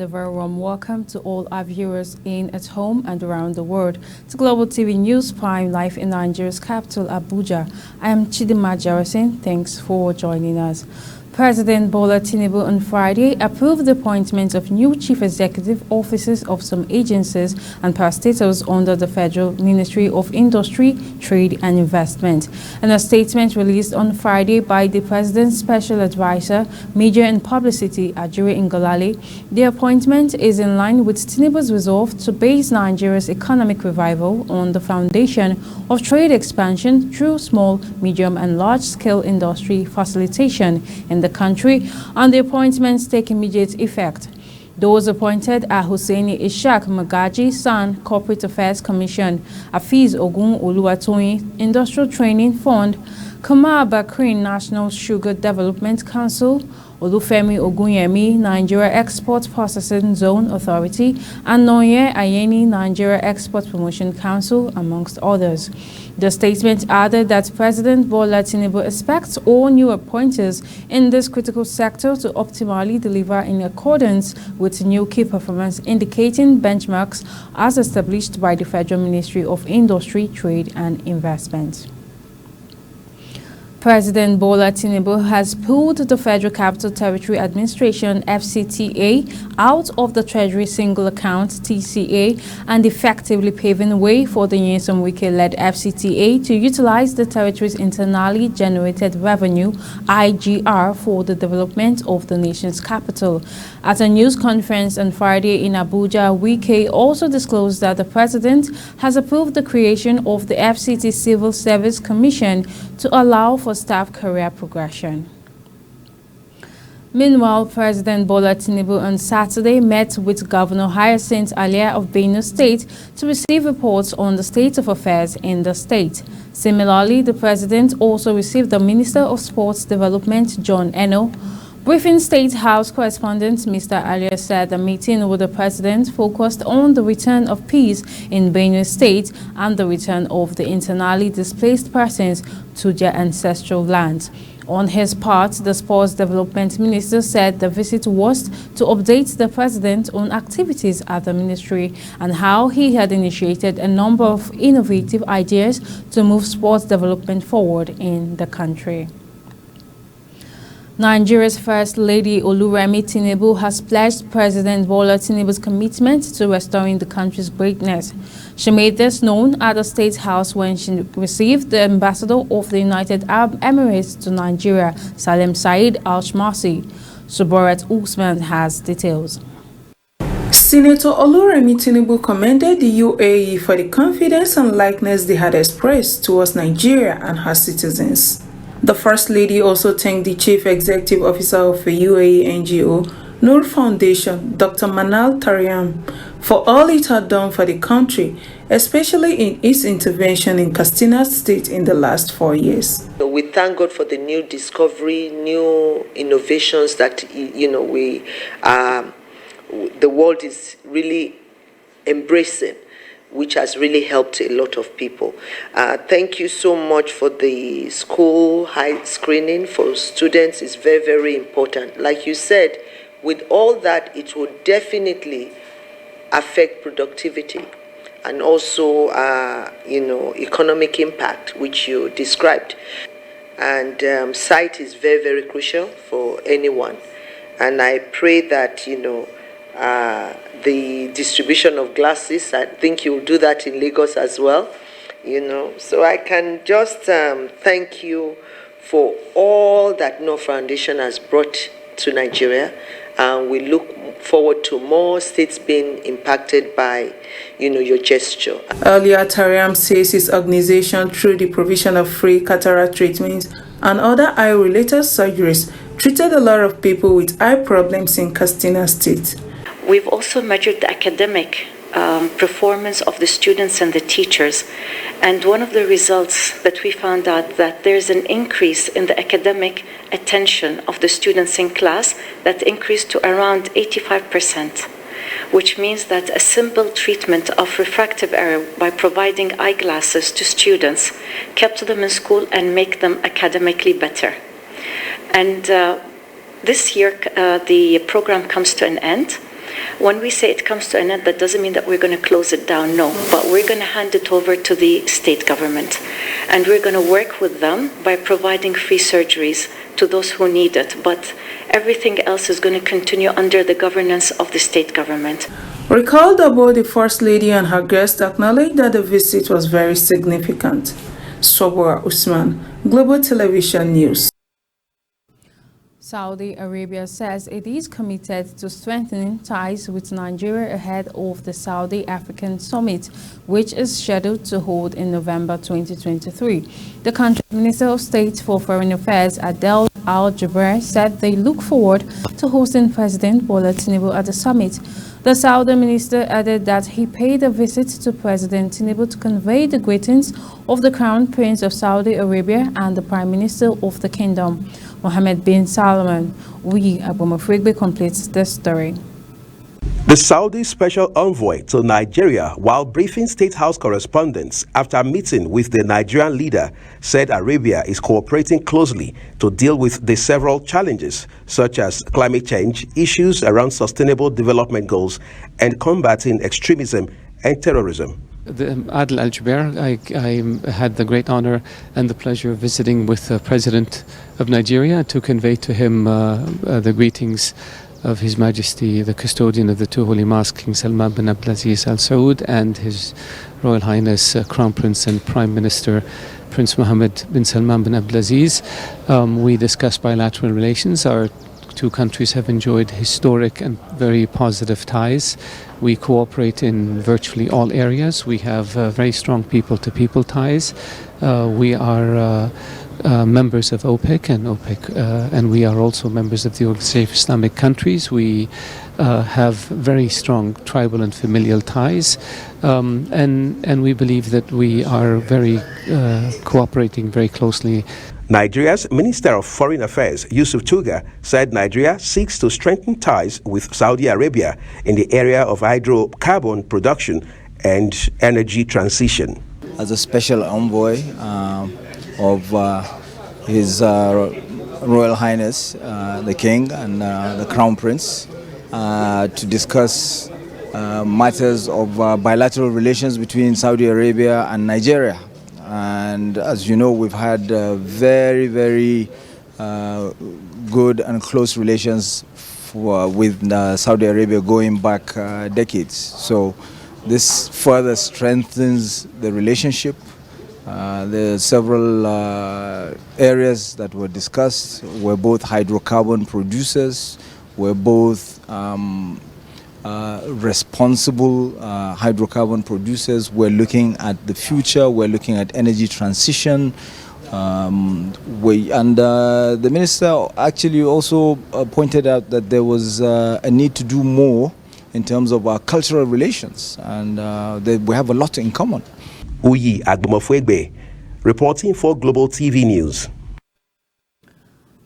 a very warm welcome to all our viewers at home and around the world to Global TV News Prime Live in Nigeria's capital, Abuja. I am Chidima Jarrison. Thanks for joining us. President Bola Tinubu on Friday approved the appointment of new chief executive officers of some agencies and parastatals under the Federal Ministry of Industry, Trade and Investment. In a statement released on Friday by the President's Special Advisor, Media and Publicity, Ajuri Ngolale, the appointment is in line with Tinubu's resolve to base Nigeria's economic revival on the foundation of trade expansion through small, medium and large-scale industry facilitation in the country, and the appointments take immediate effect. Those appointed are Hussaini Ishaq Magaji San, Corporate Affairs Commission, Afiz Ogun Oluwatoyin, Industrial Training Fund, Kamar Bakrin, National Sugar Development Council, Olufemi Ogunyemi, Nigeria Export Processing Zone Authority, and Noye Ayeni, Nigeria Export Promotion Council, amongst others. The statement added that President Bola Tinubu expects all new appointees in this critical sector to optimally deliver in accordance with new key performance indicating benchmarks as established by the Federal Ministry of Industry, Trade and Investment. President Bola Tinubu has pulled the Federal Capital Territory Administration FCTA out of the Treasury Single Account TCA and effectively paving way for the Nyesom Wike-led FCTA to utilize the territory's internally generated revenue IGR for the development of the nation's capital. At a news conference on Friday in Abuja, Wike also disclosed that the president has approved the creation of the FCT Civil Service Commission to allow for staff career progression. Meanwhile, President Bola Tinubu on Saturday met with Governor Hyacinth Alia of Benue State to receive reports on the state of affairs in the state. Similarly, the president also received the Minister of Sports Development, John Eno. Briefing State House correspondent Mr. Alia said the meeting with the president focused on the return of peace in Benue State and the return of the internally displaced persons to their ancestral lands. On his part, the Sports Development Minister said the visit was to update the president on activities at the ministry and how he had initiated a number of innovative ideas to move sports development forward in the country. Nigeria's First Lady Oluremi Tinubu has pledged President Bola Tinubu's commitment to restoring the country's greatness. She made this known at the State House when she received the Ambassador of the United Arab Emirates to Nigeria, Salem Said Al-Shmasi. Suborat Usman has details. Senator Oluremi Tinubu commended the UAE for the confidence and likeness they had expressed towards Nigeria and her citizens. The First Lady also thanked the Chief Executive Officer of the UAE NGO, Noor Foundation, Dr. Manal Tariam, for all it had done for the country, especially in its intervention in Katsina State in the last 4 years. We thank God for the new discovery, new innovations that, the world is really embracing, which has really helped a lot of people. Thank you so much for the school high screening for students. It's very, very important. Like you said, with all that, it will definitely affect productivity and also, economic impact, which you described. And sight is very, very crucial for anyone. And I pray that, the distribution of glasses, I think you'll do that in Lagos as well, So I can just thank you for all that No Foundation has brought to Nigeria. And we look forward to more states being impacted by, your gesture. Earlier, Tariam says his organization, through the provision of free cataract treatments and other eye-related surgeries, treated a lot of people with eye problems in Katsina State. We've also measured the academic performance of the students and the teachers. And one of the results that we found out that there's an increase in the academic attention of the students in class that increased to around 85%, which means that a simple treatment of refractive error by providing eyeglasses to students kept them in school and make them academically better. And this year, the program comes to an end. When we say it comes to an end, that doesn't mean that we're going to close it down, no. But we're going to hand it over to the state government. And we're going to work with them by providing free surgeries to those who need it. But everything else is going to continue under the governance of the state government. Recalled about the First Lady and her guest acknowledged that the visit was very significant. Sobra Usman, Global Television News. Saudi Arabia says it is committed to strengthening ties with Nigeria ahead of the Saudi African Summit, which is scheduled to hold in November 2023. The country's Minister of State for Foreign Affairs, Adel Al-Jubeir, said they look forward to hosting President Bola Tinubu at the summit. The Saudi minister added that he paid a visit to President Tinubu to convey the greetings of the Crown Prince of Saudi Arabia and the Prime Minister of the Kingdom, Mohammed bin Salman. Agbomofregbe completes this story. The Saudi special envoy to Nigeria, while briefing State House correspondents after meeting with the Nigerian leader, said Arabia is cooperating closely to deal with the several challenges such as climate change, issues around sustainable development goals, and combating extremism and terrorism. Adel Al-Jubeir, I had the great honor and the pleasure of visiting with the President of Nigeria to convey to him the greetings of His Majesty, the custodian of the two holy mosques, King Salman bin Abdulaziz Al Saud, and His Royal Highness Crown Prince and Prime Minister Prince Mohammed bin Salman bin Abdulaziz. We discussed bilateral relations. Our two countries have enjoyed historic and very positive ties. We cooperate in virtually all areas. We have very strong people-to-people ties. We are members of OPEC and we are also members of the Organization of Islamic Countries. We have very strong tribal and familial ties, and we believe that we are very cooperating very closely. Nigeria's Minister of Foreign Affairs, Yusuf Tuga, said Nigeria seeks to strengthen ties with Saudi Arabia in the area of hydrocarbon production and energy transition. As a special envoy of His Royal Highness, the King and the Crown Prince, to discuss matters of bilateral relations between Saudi Arabia and Nigeria. And as you know, we've had very, very good and close relations with Saudi Arabia going back decades. So this further strengthens the relationship. There are several areas that were discussed. We're both hydrocarbon producers. We're both responsible hydrocarbon producers. We're looking at the future. We're looking at energy transition. The minister actually also pointed out that there was a need to do more in terms of our cultural relations, and we have a lot in common. Uyi Agbomofregbe, reporting for Global TV News.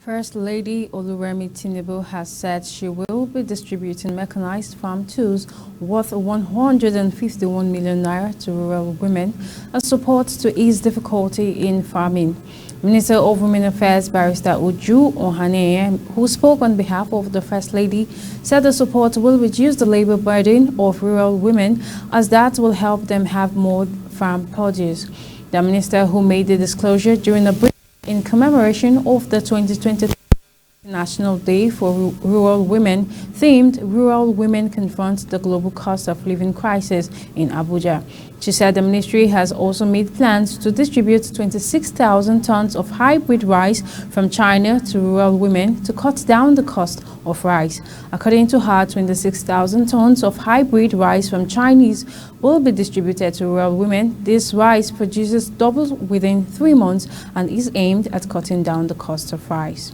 First Lady Oluremi Tinubu has said she will be distributing mechanized farm tools worth 151 million naira to rural women as support to ease difficulty in farming. Minister of Women Affairs Barrister Uju Ohaneye, who spoke on behalf of the First Lady, said the support will reduce the labor burden of rural women as that will help them have more farm produce. The minister, who made the disclosure during a briefing in commemoration of the 2023 National Day for Rural Women, themed Rural Women Confront the Global Cost of Living Crisis in Abuja. She said the ministry has also made plans to distribute 26,000 tons of hybrid rice from China to rural women to cut down the cost of rice. According to her, 26,000 tons of hybrid rice from Chinese will be distributed to rural women. This rice produces double within 3 months and is aimed at cutting down the cost of rice.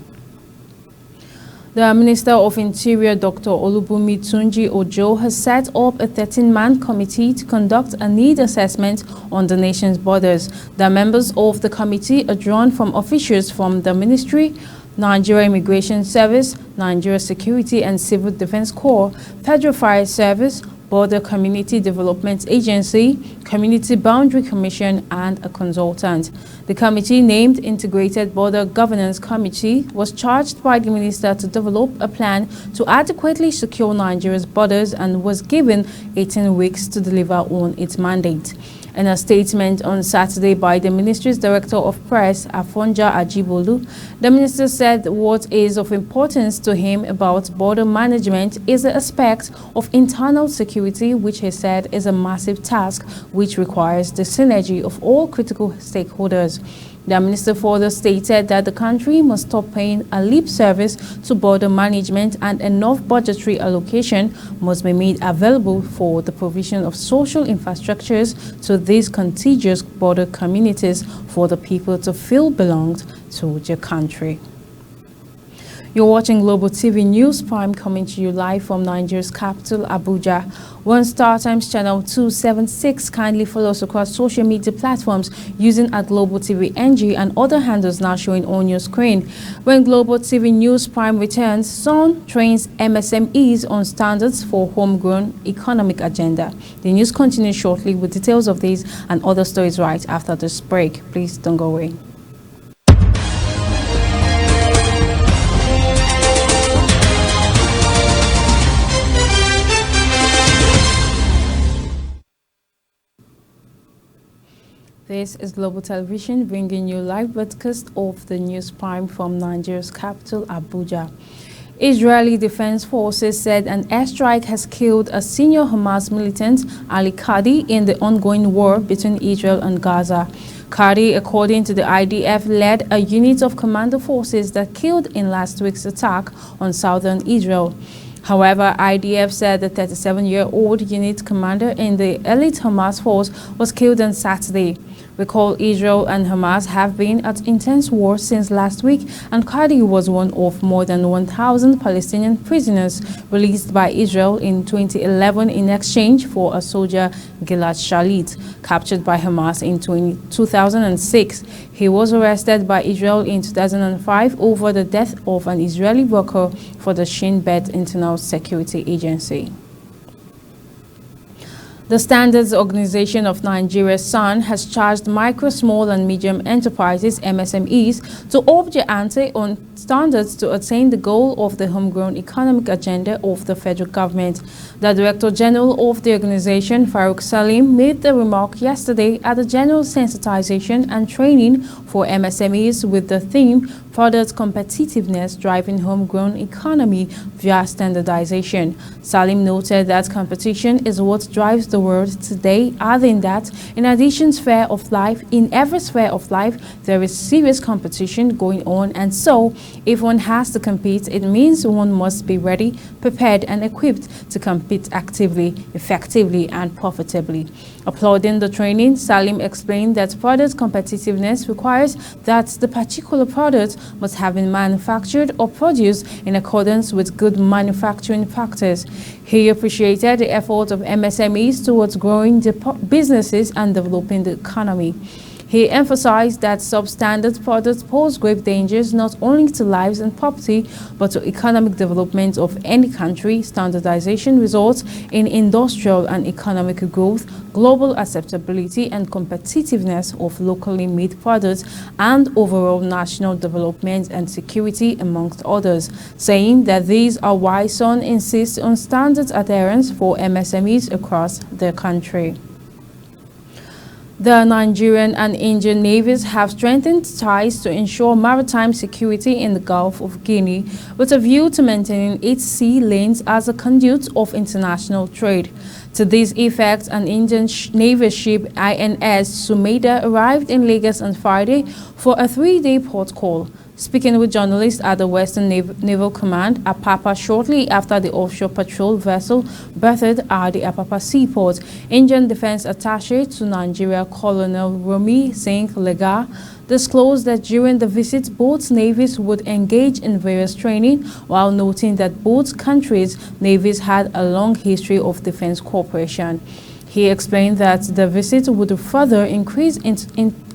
The Minister of Interior, Dr. Olubunmi Tunji Ojo, has set up a 13-man committee to conduct a need assessment on the nation's borders. The members of the committee are drawn from officials from the Ministry, Nigeria Immigration Service, Nigeria Security and Civil Defense Corps, Federal Fire Service, Border Community Development Agency, Community Boundary Commission, and a consultant. The committee, named Integrated Border Governance Committee, was charged by the minister to develop a plan to adequately secure Nigeria's borders and was given 18 weeks to deliver on its mandate. In a statement on Saturday by the ministry's Director of Press, Afonja Ajibolu, the minister said what is of importance to him about border management is the aspect of internal security, which he said is a massive task which requires the synergy of all critical stakeholders. The minister further stated that the country must stop paying a lip service to border management and enough budgetary allocation must be made available for the provision of social infrastructures to these contiguous border communities for the people to feel belonged to their country. You're watching Global TV News Prime, coming to you live from Nigeria's capital, Abuja. We're on StarTimes channel 276. Kindly follow us across social media platforms using @Global TV NG and other handles now showing on your screen. When Global TV News Prime returns, Sun trains MSMEs on standards for homegrown economic agenda. The news continues shortly with details of these and other stories right after this break. Please don't go away. This is Global Television bringing you live broadcast of the News Prime from Nigeria's capital, Abuja. Israeli Defense Forces said an airstrike has killed a senior Hamas militant, Ali Khadi, in the ongoing war between Israel and Gaza. Khadi, according to the IDF, led a unit of commando forces that killed in last week's attack on southern Israel. However, IDF said the 37-year-old unit commander in the elite Hamas force was killed on Saturday. Recall, Israel and Hamas have been at intense war since last week, and Khadi was one of more than 1,000 Palestinian prisoners released by Israel in 2011 in exchange for a soldier, Gilad Shalit, captured by Hamas in 2006. He was arrested by Israel in 2005 over the death of an Israeli worker for the Shin Bet Internal Security Agency. The Standards Organization of Nigeria, SAN, has charged micro, small and medium enterprises, MSMEs, to up their ante on standards to attain the goal of the homegrown economic agenda of the federal government. The Director General of the organization, Farouk Salim, made the remark yesterday at the General Sensitization and Training for MSMEs with the theme Product Competitiveness Driving Homegrown Economy via Standardization. Salim noted that competition is what drives the world today, adding that in addition sphere of life, in every sphere of life, there is serious competition going on, and so if one has to compete, it means one must be ready, prepared and equipped to compete actively, effectively and profitably. Applauding the training, Salim explained that product competitiveness requires that the particular product must have been manufactured or produced in accordance with good manufacturing practice. He appreciated the effort of MSMEs towards growing the businesses and developing the economy. He emphasized that substandard products pose grave dangers not only to lives and property, but to economic development of any country. Standardization results in industrial and economic growth, global acceptability and competitiveness of locally made products, and overall national development and security, amongst others, saying that these are why SAN insists on standards adherence for MSMEs across the country. The Nigerian and Indian navies have strengthened ties to ensure maritime security in the Gulf of Guinea, with a view to maintaining its sea lanes as a conduit of international trade. To this effect, an Indian Navy ship, INS Sumeda, arrived in Lagos on Friday for a 3-day port call. Speaking with journalists at the Western Naval Command, Apapa, shortly after the offshore patrol vessel berthed at the Apapa seaport, Indian Defense Attaché to Nigeria, Colonel Romi Singh Lega, disclosed that during the visit, both navies would engage in various training, while noting that both countries' navies had a long history of defense cooperation. He explained that the visit would further increase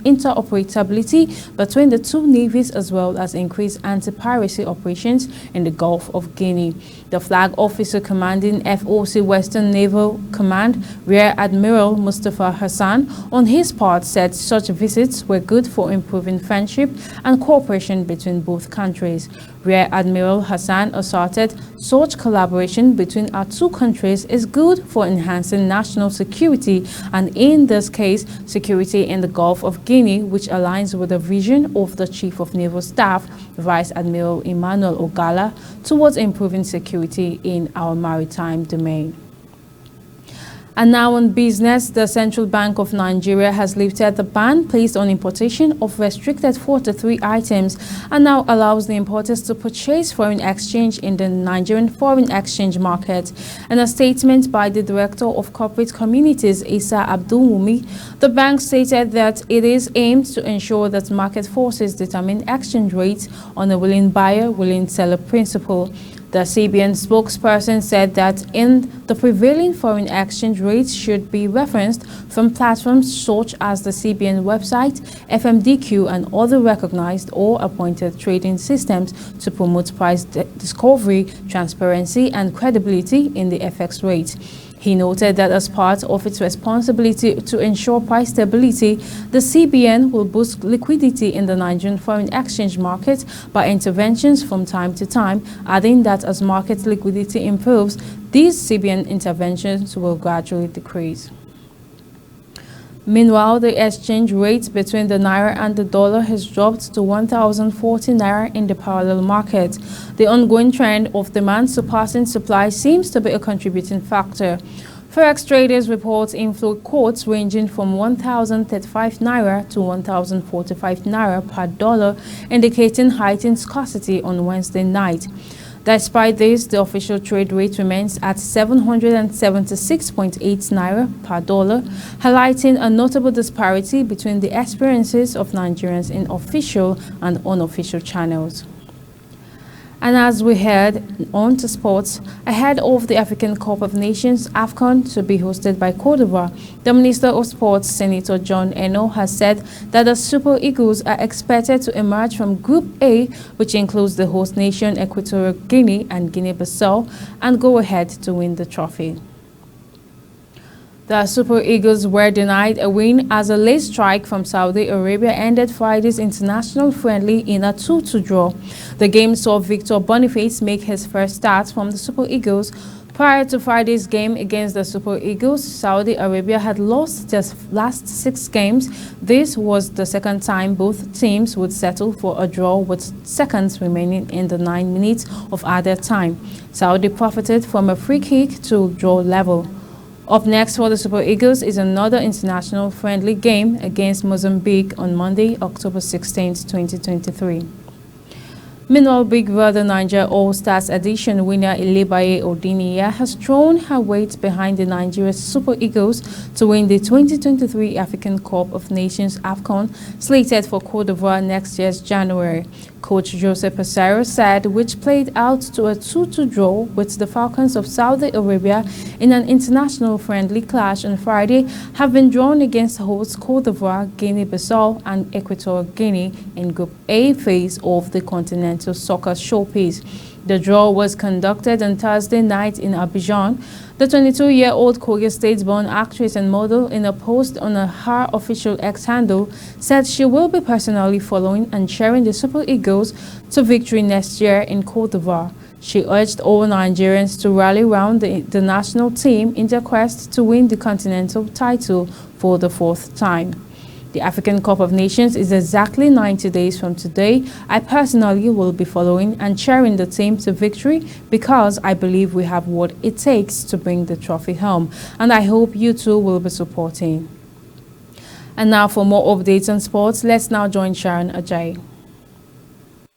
interoperability between the two navies as well as increased anti-piracy operations in the Gulf of Guinea. The flag officer commanding FOC Western Naval Command, Rear Admiral Mustafa Hassan, on his part said such visits were good for improving friendship and cooperation between both countries. Rear Admiral Hassan asserted such collaboration between our two countries is good for enhancing national security and, in this case, security in the Gulf of Guinea, which aligns with the vision of the Chief of Naval Staff, Vice Admiral Emmanuel Ogala, towards improving security in our maritime domain. And now on business, the Central Bank of Nigeria has lifted the ban placed on importation of restricted 43 items and now allows the importers to purchase foreign exchange in the Nigerian foreign exchange market. In a statement by the Director of Corporate Communities, Isa Abdulwumi, the bank stated that it is aimed to ensure that market forces determine exchange rates on a willing buyer, willing seller principle. The CBN spokesperson said that in the prevailing foreign exchange rates should be referenced from platforms such as the CBN website, FMDQ, and other recognized or appointed trading systems to promote price discovery, transparency, and credibility in the FX rate. He noted that as part of its responsibility to ensure price stability, the CBN will boost liquidity in the Nigerian foreign exchange market by interventions from time to time, adding that as market liquidity improves, these CBN interventions will gradually decrease. Meanwhile, the exchange rate between the naira and the dollar has dropped to 1,040 naira in the parallel market. The ongoing trend of demand surpassing supply seems to be a contributing factor. Forex traders report inflow quotes ranging from 1,035 naira to 1,045 naira per dollar, indicating heightened scarcity on Wednesday night. Despite this, the official trade rate remains at 776.8 naira per dollar, highlighting a notable disparity between the experiences of Nigerians in official and unofficial channels. And as we head on to sports, ahead of the African Cup of Nations AFCON to be hosted by Cote d'Ivoire, the Minister of Sports, Senator John Eno, has said that the Super Eagles are expected to emerge from Group A, which includes the host nation Equatorial Guinea and Guinea-Bissau, and go ahead to win the trophy. The Super Eagles were denied a win as a late strike from Saudi Arabia ended Friday's international friendly in a 2-2 draw. The game saw Victor Boniface make his first start from the Super Eagles. Prior to Friday's game against the Super Eagles, Saudi Arabia had lost their last 6 games. This was the second time both teams would settle for a draw with seconds remaining in the 9 minutes of added time. Saudi profited from a free kick to draw level. Up next for the Super Eagles is another international friendly game against Mozambique on Monday, October 16, 2023. Meanwhile, Big Brother Nigeria All-Stars edition winner Ilebaye Odiniya has thrown her weight behind the Nigeria Super Eagles to win the 2023 African Cup of Nations AFCON, slated for Cote d'Ivoire next year's January. Coach Jose Peseiro said, which played out to a 2-2 draw with the Falcons of Saudi Arabia in an international friendly clash on Friday, have been drawn against hosts Cote d'Ivoire, Guinea-Bissau and Equatorial Guinea in Group A phase of the Continental Soccer Showpiece. The draw was conducted on Thursday night in Abidjan. The 22-year-old Kogi State-born actress and model, in a post on her official X handle, said she will be personally following and cheering the Super Eagles to victory next year in Cote d'Ivoire. She urged all Nigerians to rally around the national team in their quest to win the continental title for the 4th time. The African Cup of Nations is exactly 90 days from today. I personally will be following and cheering the team to victory because I believe we have what it takes to bring the trophy home, and I hope you too will be supporting. And now for more updates on sports, let's now join Sharon Ajay.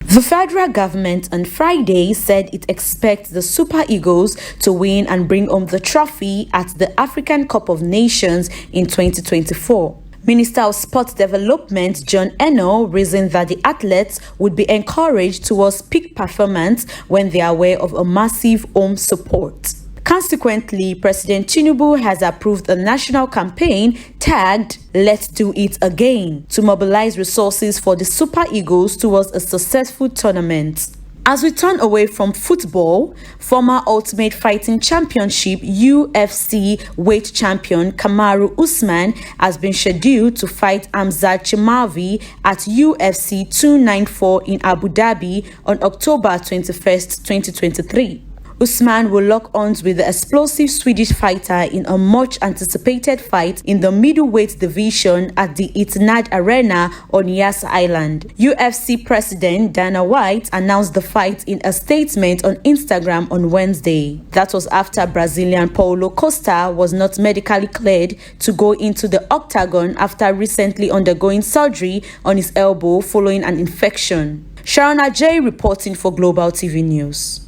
The federal government on Friday said it expects the Super Eagles to win and bring home the trophy at the African Cup of Nations in 2024. Minister of Sports Development John Eno reasoned that the athletes would be encouraged towards peak performance when they are aware of a massive home support. Consequently, President Tinubu has approved a national campaign tagged "Let's Do It Again" to mobilize resources for the Super Eagles towards a successful tournament. As we turn away from football, former Ultimate Fighting Championship UFC weight champion Kamaru Usman has been scheduled to fight Hamzat Chimaevi at UFC 294 in Abu Dhabi on October 21st, 2023. Usman will lock arms with the explosive Swedish fighter in a much-anticipated fight in the middleweight division at the Etihad Arena on Yas Island. UFC President Dana White announced the fight in a statement on Instagram on Wednesday. That was after Brazilian Paulo Costa was not medically cleared to go into the octagon after recently undergoing surgery on his elbow following an infection. Sharon Ajay reporting for Global TV News.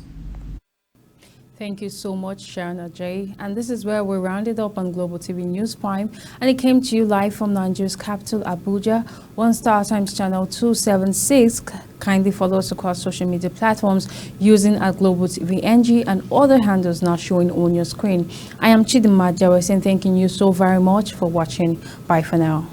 Thank you so much, Sharon Ajay. And this is where we rounded up on Global TV News Prime, and it came to you live from Nigeria's capital, Abuja. One Star Times channel 276. Kindly follow us across social media platforms using Global TV NG and other handles now showing on your screen. I am Chidinma Jawesen, thanking you so very much for watching. Bye for now.